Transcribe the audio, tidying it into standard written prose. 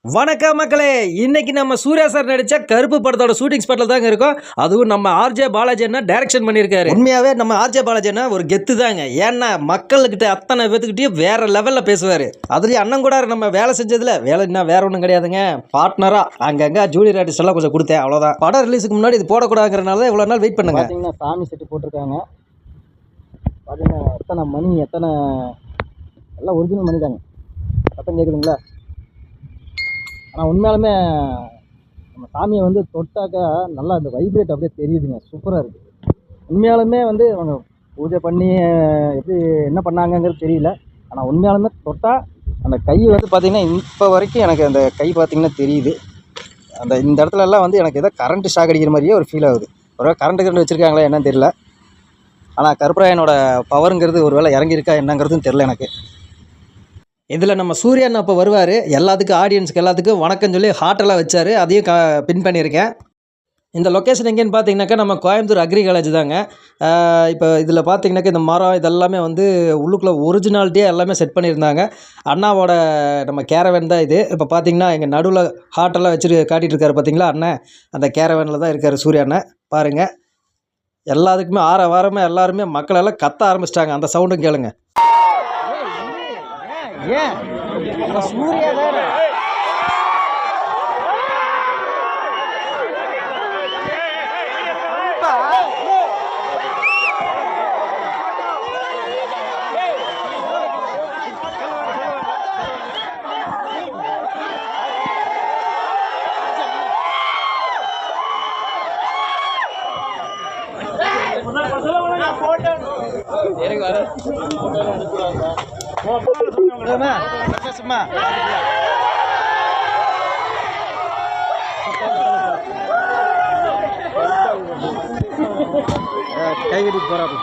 வணக்கம் மக்களே, இன்னைக்கு நம்ம சூர்யா சார் நடிச்ச கருப்பு படத்தோட ஷூட்டிங் ஸ்பாட்ல தாங்க இருக்கோம். அதுவும் நம்ம ஆர்ஜே பாலாஜி அண்ணா டைரக்ஷன் பண்ணியிருக்காரு. உண்மையாவே நம்ம ஆர்ஜே பாலாஜி அண்ணா ஒரு கெத்து தாங்க. ஏன்னா மக்கள்கிட்ட அத்தனை பேத்துக்கிட்டே வேற லெவல்ல பேசுவாரு. அதுலயும் அண்ணன் கூட நம்ம வேலை செஞ்சதுல வேலைன்னா வேற ஒன்றும் கிடையாதுங்க. பார்ட்னரா அங்கங்க ஜூனியர் ஆர்டிஸ்ட் எல்லாம் கொஞ்சம் கொடுத்தேன், அவ்வளோதான். படம் ரிலீஸுக்கு முன்னாடி இது போடக்கூடாதுங்கிறனால தான் இவ்வளோ நாள் வெயிட் பண்ணுங்க. பார்த்தீங்கன்னா சாமி செட்டு போட்டிருக்காங்க. பார்த்தீங்கன்னா எத்தனை மணி எத்தனை எல்லாம் ஒரிஜினல் மணி தாங்க. சத்தம் கேட்குதுங்களா? ஆனால் உண்மையாலுமே நம்ம சாமியை வந்து தொட்டாக்கா நல்லா அந்த வைப்ரேட் அப்படியே தெரியுதுங்க. சூப்பராக இருக்குது. உண்மையாலுமே வந்து அவங்க பூஜை பண்ணி எப்படி என்ன பண்ணாங்கங்கிறது தெரியல. ஆனால் உண்மையாலுமே தொட்டால் அந்த கை வந்து பார்த்திங்கன்னா இப்போ வரைக்கும் எனக்கு அந்த கை பார்த்திங்கன்னா தெரியுது. இந்த இடத்துல எல்லாம் வந்து எனக்கு ஏதோ கரண்ட்டு ஷாக் அடிக்கிற மாதிரியே ஒரு ஃபீல் ஆகுது. ஒரு கரண்ட்டு வச்சுருக்காங்களா என்னன்னு தெரியல. ஆனால் கருப்பராயனோட பவருங்கிறது ஒரு வேளை இறங்கியிருக்கா என்னங்கிறதும் தெரில எனக்கு. இதில் நம்ம சூர்யா அண்ணா இப்போ வருவார். எல்லாத்துக்கும் ஆடியன்ஸுக்கு எல்லாத்துக்கும் வணக்கம் சொல்லி ஹாட்டெல்லாம் வச்சார். அதையும் பின் பண்ணியிருக்கேன். இந்த லொக்கேஷன் எங்கேன்னு பார்த்தீங்கன்னாக்கா நம்ம கோயம்புத்தூர் அக்ரி காலேஜ் தாங்க. இப்போ இதில் பார்த்தீங்கன்னாக்கா இந்த மரம் இதெல்லாமே வந்து உள்ளுக்குள்ளே ஒரிஜினாலிட்டியாக எல்லாமே செட் பண்ணியிருந்தாங்க. அண்ணாவோட நம்ம கேரவேன் தான் இது. இப்போ பார்த்தீங்கன்னா எங்கள் நடுவில் ஹாட்டெல்லாம் வச்சுட்டு காட்டிகிட்டு இருக்காரு பார்த்தீங்களா அண்ணன். அந்த கேரவேனில் தான் இருக்கார் சூர்யா அண்ணன். பாருங்கள், எல்லாத்துக்குமே வாரமே எல்லாருமே மக்களெல்லாம் கத்த ஆரம்பிச்சிட்டாங்க. அந்த சவுண்டும் கேளுங்க. ஏன் சூர்யா தானே கை கட்டிட்டு போறாரு.